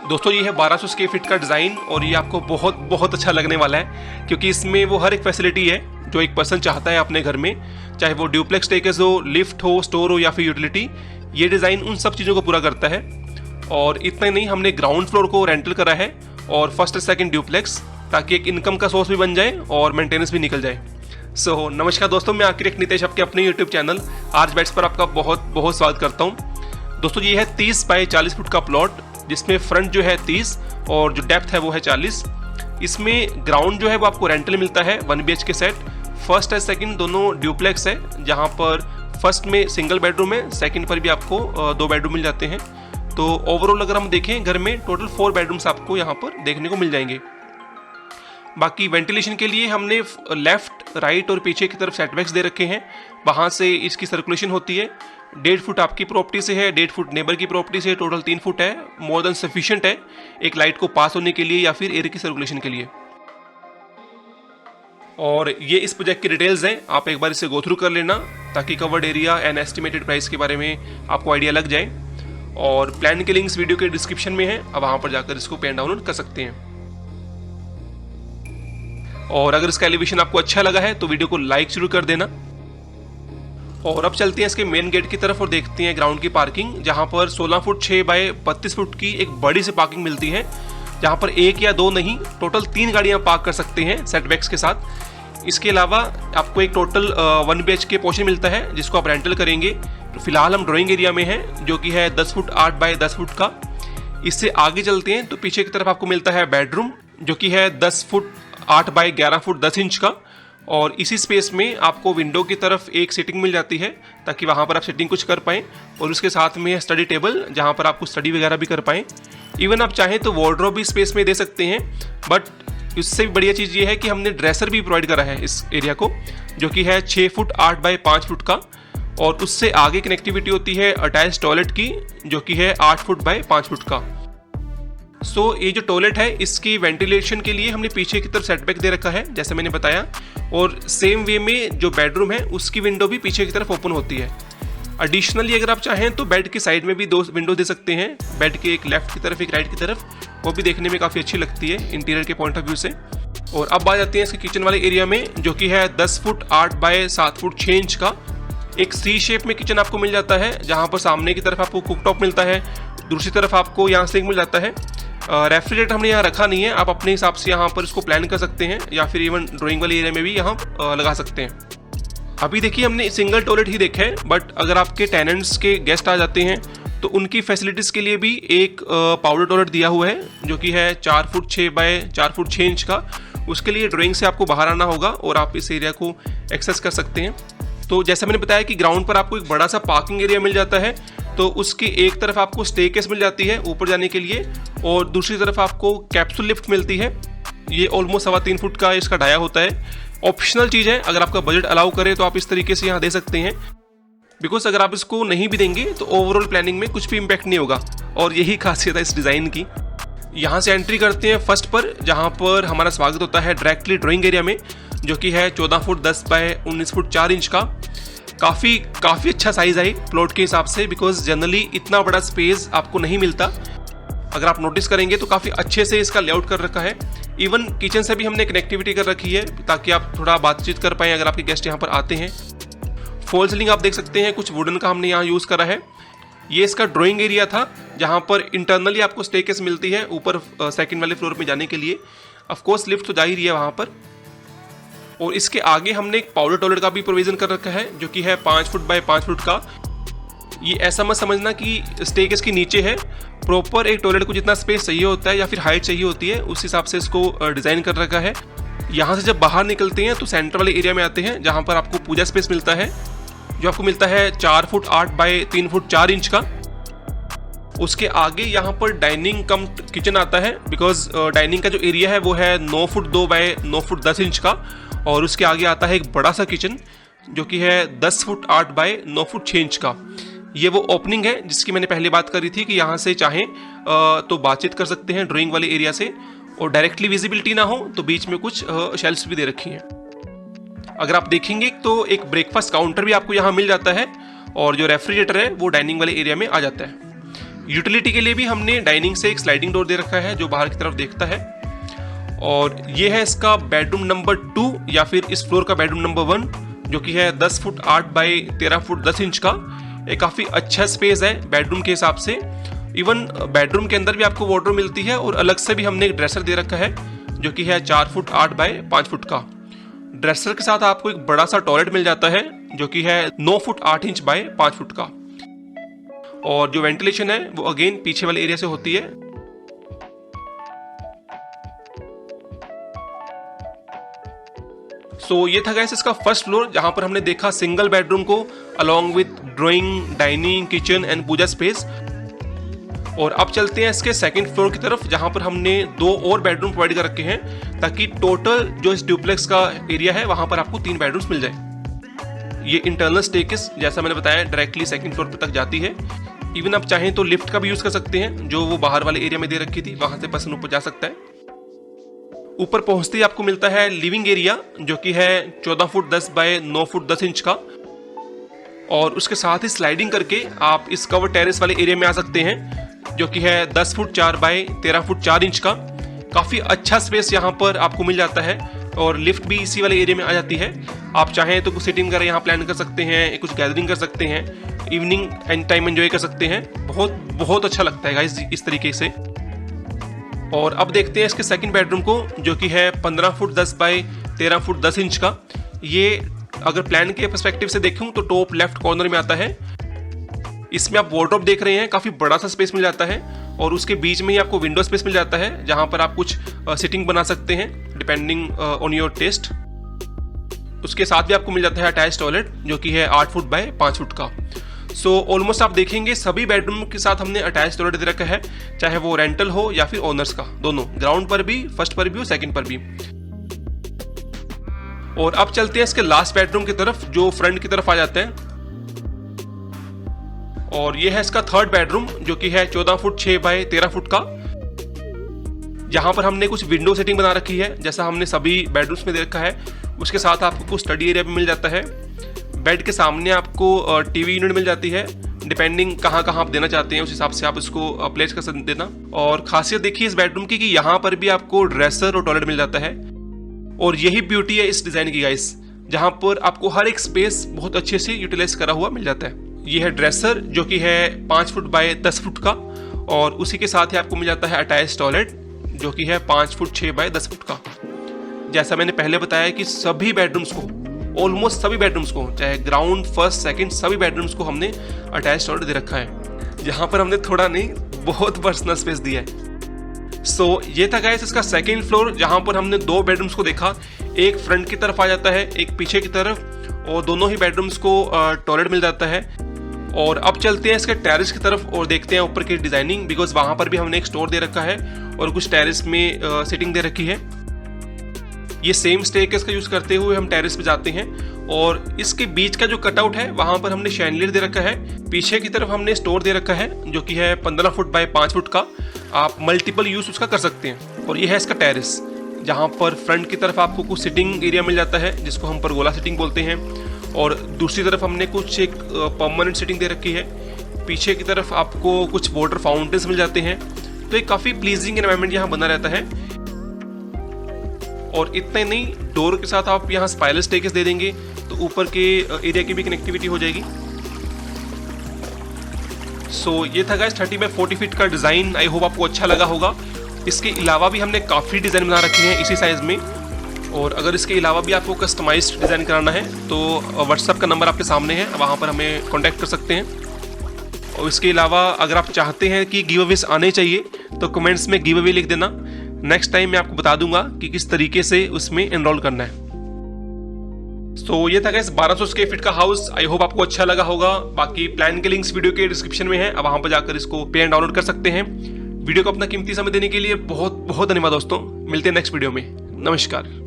दोस्तों ये है 1200 स्क्वायर फीट का डिज़ाइन और ये आपको बहुत बहुत अच्छा लगने वाला है, क्योंकि इसमें वो हर एक फैसिलिटी है जो एक पर्सन चाहता है अपने घर में, चाहे वो ड्यूप्लेक्स स्टेयरकेस हो, लिफ्ट हो, स्टोर हो या फिर यूटिलिटी। ये डिज़ाइन उन सब चीज़ों को पूरा करता है। और इतना ही नहीं, हमने ग्राउंड फ्लोर को रेंटल करा है और फर्स्ट और सेकंड ड्यूप्लेक्स, ताकि एक इनकम का सोर्स भी बन जाए और मेंटेनेंस भी निकल जाए। नमस्कार दोस्तों, मैं आर्किटेक्ट नितेश आपके अपने यूट्यूब चैनल आज बेट्स पर आपका बहुत बहुत स्वागत करता हूँ। दोस्तों ये है 30 बाय 40 फुट का प्लॉट, जिसमें फ्रंट जो है 30 और जो डेप्थ है वो है 40। इसमें ग्राउंड जो है वो आपको रेंटल मिलता है 1 BHK सेट। फर्स्ट और सेकंड दोनों ड्यूप्लेक्स है, जहाँ पर फर्स्ट में सिंगल बेडरूम है, सेकंड पर भी आपको 2 बेडरूम मिल जाते हैं। तो ओवरऑल अगर हम देखें घर में टोटल 4 बेडरूम्स आपको यहाँ पर देखने को मिल जाएंगे। बाकी वेंटिलेशन के लिए हमने लेफ्ट, राइट और पीछे की तरफ सेटबैक्स दे रखे हैं, वहाँ से इसकी सर्कुलेशन होती है। 1.5 फुट आपकी प्रॉपर्टी से है, 1.5 फुट नेबर की प्रॉपर्टी से, टोटल 3 फुट है। मोर देन सफिशिएंट है एक लाइट को पास होने के लिए या फिर एयर की सर्कुलेशन के लिए। और ये इस प्रोजेक्ट की डिटेल्स हैं, आप एक बार इसे गो थ्रू कर लेना ताकि covered area and estimated price के बारे में आपको आइडिया लग जाए। और प्लान के लिंक्स वीडियो के डिस्क्रिप्शन में है, अब वहाँ पर जाकर इसको पेन डाउनलोड कर सकते हैं। और अगर इसका एलिवेशन आपको अच्छा लगा है तो वीडियो को लाइक जरूर कर देना। और अब चलते हैं इसके मेन गेट की तरफ और देखते हैं ग्राउंड की पार्किंग, जहां पर 16 फुट 6 बाय 32 फुट की एक बड़ी सी पार्किंग मिलती है, जहां पर 1 या 2 नहीं टोटल 3 गाड़ियां पार्क कर सकते हैं सेटबैक्स के साथ। इसके अलावा आपको एक टोटल 1 BHK पोर्शन मिलता है जिसको आप रेंटल करेंगे। तो फिलहाल हम ड्राइंग एरिया में हैं, जो कि है 10 फुट 8 बाय 10 फुट का। इससे आगे चलते हैं तो पीछे की तरफ आपको मिलता है बेडरूम, जो कि है 10 फुट 8 बाय 11 फुट 10 इंच का। और इसी स्पेस में आपको विंडो की तरफ एक सीटिंग मिल जाती है, ताकि वहाँ पर आप सीटिंग कुछ कर पाएँ। और उसके साथ में स्टडी टेबल, जहाँ पर आपको स्टडी वगैरह भी कर पाएँ। इवन आप चाहें तो वार्डरोब भी स्पेस में दे सकते हैं, बट इससे भी बढ़िया चीज़ ये है कि हमने ड्रेसर भी प्रोवाइड करा है इस एरिया को, जो कि है 6 फुट 8 बाय 5 फुट का। और उससे आगे कनेक्टिविटी होती है अटैच टॉयलेट की, जो कि है 8 फुट बाय 5 फुट का। ये जो टॉयलेट है इसकी वेंटिलेशन के लिए हमने पीछे की तरफ सेटबैक दे रखा है, जैसे मैंने बताया। और सेम वे में जो बेडरूम है उसकी विंडो भी पीछे की तरफ ओपन होती है। एडिशनली अगर आप चाहें तो बेड की साइड में भी 2 विंडो दे सकते हैं, बेड के एक लेफ्ट की तरफ एक राइट की तरफ। वो भी देखने में काफ़ी अच्छी लगती है इंटीरियर के पॉइंट ऑफ व्यू से। और अब आ जाते हैं इसके किचन वाले एरिया में, जो कि है 10 फुट 8 बाय 7 फुट 6 इंच का। एक सी शेप में किचन आपको मिल जाता है, जहाँ पर सामने की तरफ आपको कुकटॉप मिलता है, दूसरी तरफ आपको यहाँ सिंक मिल जाता है। रेफ्रिजरेटर हमने यहाँ रखा नहीं है, आप अपने हिसाब से यहाँ पर इसको प्लान कर सकते हैं, या फिर इवन ड्राइंग वाले एरिया में भी यहाँ लगा सकते हैं। अभी देखिए हमने सिंगल टॉयलेट ही देखा है, बट अगर आपके टेनेंट्स के गेस्ट आ जाते हैं तो उनकी फैसिलिटीज़ के लिए भी एक पाउडर टॉयलेट दिया हुआ है, जो कि है 4 फुट 6 बाय 4 फुट 6 इंच का। उसके लिए ड्राइंग से आपको बाहर आना होगा और आप इस एरिया को एक्सेस कर सकते हैं। तो जैसा मैंने बताया कि ग्राउंड पर आपको एक बड़ा सा पार्किंग एरिया मिल जाता है, तो उसकी एक तरफ आपको स्टेयरकेस मिल जाती है ऊपर जाने के लिए, और दूसरी तरफ आपको कैप्सूल लिफ्ट मिलती है। ये ऑलमोस्ट 3.25 फुट का इसका डाया होता है। ऑप्शनल चीज़ है, अगर आपका बजट अलाउ करे तो आप इस तरीके से यहाँ दे सकते हैं, बिकॉज अगर आप इसको नहीं भी देंगे तो ओवरऑल प्लानिंग में कुछ भी इम्पैक्ट नहीं होगा। और यही खासियत है इस डिज़ाइन की। यहाँ से एंट्री करते हैं फर्स्ट पर, जहाँ पर हमारा स्वागत होता है डायरेक्टली ड्राइंग एरिया में, जो कि है 14 फुट 10 बाय 19 फुट 4 इंच का। काफ़ी अच्छा साइज़ है प्लॉट के हिसाब से, बिकॉज जनरली इतना बड़ा स्पेस आपको नहीं मिलता। अगर आप नोटिस करेंगे तो काफ़ी अच्छे से इसका लेआउट कर रखा है। इवन किचन से भी हमने कनेक्टिविटी कर रखी है, ताकि आप थोड़ा बातचीत कर पाएँ अगर आपके गेस्ट यहाँ पर आते हैं। फॉल सीलिंग आप देख सकते हैं, कुछ वुडन का हमने यहाँ यूज़ करा है। ये इसका ड्राइंग एरिया था, जहाँ पर इंटरनली आपको स्टेयरकेस मिलती है ऊपर सेकंड वाले फ्लोर में जाने के लिए। ऑफकोर्स लिफ्ट तो जा ही रही है वहाँ पर। और इसके आगे हमने एक पाउडर टॉयलेट का भी प्रोविजन कर रखा है, जो कि है 5 फुट बाय 5 फुट का। ये ऐसा मत समझना कि स्टेयरकेस के नीचे है, प्रॉपर एक टॉयलेट को जितना स्पेस चाहिए होता है या फिर हाइट चाहिए होती है उस हिसाब से इसको डिज़ाइन कर रखा है। यहाँ से जब बाहर निकलते हैं तो सेंटर वाले एरिया में आते हैं, जहाँ पर आपको पूजा स्पेस मिलता है, जो आपको मिलता है 4 फुट 8 बाय 3 फुट 4 इंच का। उसके आगे यहाँ पर डाइनिंग कम किचन आता है, बिकॉज डाइनिंग का जो एरिया है वो है 9 फुट 2 बाय 9 फुट 10 इंच का। और उसके आगे आता है एक बड़ा सा किचन, जो कि है 10 फुट 8 बाय 9 फुट 6 इंच का। ये वो ओपनिंग है जिसकी मैंने पहले बात करी थी कि यहाँ से चाहें तो बातचीत कर सकते हैं ड्राइंग वाले एरिया से, और डायरेक्टली विजिबिलिटी ना हो तो बीच में कुछ शेल्फ्स भी दे रखी हैं। अगर आप देखेंगे तो एक ब्रेकफास्ट काउंटर भी आपको यहाँ मिल जाता है, और जो रेफ्रिजरेटर है वो डाइनिंग वाले एरिया में आ जाता है। यूटिलिटी के लिए भी हमने डाइनिंग से एक स्लाइडिंग डोर दे रखा है जो बाहर की तरफ देखता है। और ये है इसका बेडरूम नंबर 2 या फिर इस फ्लोर का बेडरूम नंबर 1, जो कि है 10 फुट 8 बाई 13 फुट 10 इंच का। एक काफ़ी अच्छा स्पेस है बेडरूम के हिसाब से। इवन बेडरूम के अंदर भी आपको वार्डरोब मिलती है और अलग से भी हमने एक ड्रेसर दे रखा है जो कि है 4 फुट 8 बाई 5 फुट का। ड्रेसर के साथ आपको एक बड़ा सा टॉयलेट मिल जाता है जो कि है 9 फुट 8 इंच बाय 5 फुट का। और जो वेंटिलेशन है वो अगेन पीछे वाले एरिया से होती है। सो ये था गाइस इसका फर्स्ट फ्लोर, जहां पर हमने देखा सिंगल बेडरूम को along with drawing, dining, kitchen and puja space. और अब चलते हैं इसके सेकंड फ्लोर की तरफ, जहां पर हमने 2 और बेडरूम प्रोवाइड कर रखे हैं ताकि टोटल जो इस ड्यूप्लेक्स का एरिया है वहां पर आपको 3 बेडरूम्स मिल जाए। ये इंटरनल स्टेयरकेस जैसा मैंने बताया डायरेक्टली सेकंड फ्लोर पर तक जाती है। इवन आप चाहें तो लिफ्ट का भी यूज कर सकते हैं जो वो बाहर वाले एरिया में दे रखी थी, वहां से पर्सन ऊपर जा सकता है। ऊपर पहुंचते ही आपको मिलता है लिविंग एरिया जो कि है 14 फुट 10 बाय 9 फुट 10 इंच का। और उसके साथ ही स्लाइडिंग करके आप इस कवर टेरेस वाले एरिया में आ सकते हैं जो कि है 10 फुट 4 बाय 13 फुट 4 इंच का। काफ़ी अच्छा स्पेस यहाँ पर आपको मिल जाता है और लिफ्ट भी इसी वाले एरिया में आ जाती है। आप चाहें तो कुछ सिटिंग वगैरह यहाँ प्लान कर सकते हैं, कुछ गैदरिंग कर सकते हैं, इवनिंग एंड टाइम एंजॉय कर सकते हैं। बहुत अच्छा लगता है गाइस इस तरीके से। और अब देखते हैं इसके सेकंड बेडरूम को जो कि है 15 फुट 10 बाय 13 फुट 10 इंच का। ये अगर प्लान के पर्सपेक्टिव से देखूं तो टॉप लेफ्ट कॉर्नर में आता है। इसमें आप वार्डरोब देख रहे हैं, काफ़ी बड़ा सा स्पेस मिल जाता है और उसके बीच में ही आपको विंडो स्पेस मिल जाता है जहां पर आप कुछ सिटिंग बना सकते हैं डिपेंडिंग ऑन योर टेस्ट। उसके साथ भी आपको मिल जाता है अटैच टॉयलेट जो कि है 8 फुट बाय 5 फुट का। सो ऑलमोस्ट आप देखेंगे सभी बेडरूम के साथ हमने अटैच टॉयलेट दे रखा है, चाहे वो रेंटल हो या फिर ओनर्स का, दोनों, ग्राउंड पर भी, फर्स्ट पर भी और सेकंड पर भी। और अब चलते हैं इसके लास्ट बेडरूम की तरफ जो फ्रंट की तरफ आ जाते हैं। और ये है इसका थर्ड बेडरूम जो कि है 14 फुट 6 बाय 13 फुट का, जहां पर हमने कुछ विंडो सेटिंग बना रखी है जैसा हमने सभी बेडरूम्स में दे रखा है। उसके साथ आपको कुछ स्टडी एरिया भी मिल जाता है। बेड के सामने आपको टीवी यूनिट मिल जाती है, डिपेंडिंग कहाँ आप देना चाहते हैं उस हिसाब से आप इसको प्लेस कर सकते देना। और खासियत देखिए इस बेडरूम की कि यहाँ पर भी आपको ड्रेसर और टॉयलेट मिल जाता है। और यही ब्यूटी है इस डिजाइन की गाइस, जहाँ पर आपको हर एक स्पेस बहुत अच्छे से यूटिलाइज करा हुआ मिल जाता है। ये है ड्रेसर जो कि है 5 फुट बाय 10 फुट का और उसी के साथ ही आपको मिल जाता है अटैच टॉयलेट जो कि है 5 फुट 6 बाय 10 फुट का। जैसा मैंने पहले बताया कि सभी बेडरूम्स को, ऑलमोस्ट सभी बेडरूम्स को, चाहे ग्राउंड, फर्स्ट, सेकंड, सभी बेडरूम्स को हमने अटैच टॉयलेट दे रखा है। यहाँ पर हमने थोड़ा नहीं बहुत पर्सनल स्पेस दिया है। सो ये था गाइस इसका सेकंड फ्लोर, जहाँ पर हमने 2 बेडरूम्स को देखा। एक फ्रंट की तरफ आ जाता है, एक पीछे की तरफ, और दोनों ही बेडरूम्स को टॉयलेट मिल जाता है। और अब चलते हैं इसके टेरेस की तरफ और देखते हैं ऊपर की डिजाइनिंग, बिकॉज वहां पर भी हमने एक स्टोर दे रखा है और कुछ टेरेस में सिटिंग दे रखी है। ये सेम स्टेयरकेस का यूज करते हुए हम टेरेस पे जाते हैं और इसके बीच का जो कटआउट है वहां पर हमने शैंडलियर दे रखा है। पीछे की तरफ हमने स्टोर दे रखा है जो कि है 15 फुट बाय 5 फुट का। आप मल्टीपल यूज उसका कर सकते हैं। और ये है इसका टेरेस, जहां पर फ्रंट की तरफ आपको कुछ सिटिंग एरिया मिल जाता है जिसको हम परगोला सिटिंग बोलते हैं, और दूसरी तरफ हमने कुछ एक परमानेंट सिटिंग दे रखी है। पीछे की तरफ आपको कुछ वाटर फाउंटेन्स मिल जाते हैं। तो एक काफ़ी प्लीजिंग एनवायरनमेंट यहाँ बना रहता है। और इतना ही नहीं, डोर के साथ आप यहाँ स्पाइरल स्टेयरकेस दे देंगे तो ऊपर के एरिया की भी कनेक्टिविटी हो जाएगी। सो ये था गाइस 30 बाय 40 फीट का डिज़ाइन। आई होप आपको अच्छा लगा होगा। इसके अलावा भी हमने काफ़ी डिज़ाइन बना रखे हैं इसी साइज़ में। और अगर इसके अलावा भी आपको कस्टमाइज्ड डिज़ाइन कराना है तो व्हाट्सएप का नंबर आपके सामने है, वहाँ पर हमें कॉन्टैक्ट कर सकते हैं। और इसके अलावा अगर आप चाहते हैं कि गिव अवेज आने चाहिए तो कमेंट्स में गिव अवे लिख देना। नेक्स्ट टाइम मैं आपको बता दूंगा कि किस तरीके से उसमें एनरोल करना है। सो ये था गाइस 1200 स्क्वायर फीट का हाउस। आई होप आपको अच्छा लगा होगा। बाकी प्लान के लिंक्स वीडियो के डिस्क्रिप्शन में है, आप वहाँ पर जाकर इसको प्लान डाउनलोड कर सकते हैं। वीडियो को अपना कीमती समय देने के लिए बहुत बहुत धन्यवाद दोस्तों। मिलते हैं नेक्स्ट वीडियो में। नमस्कार।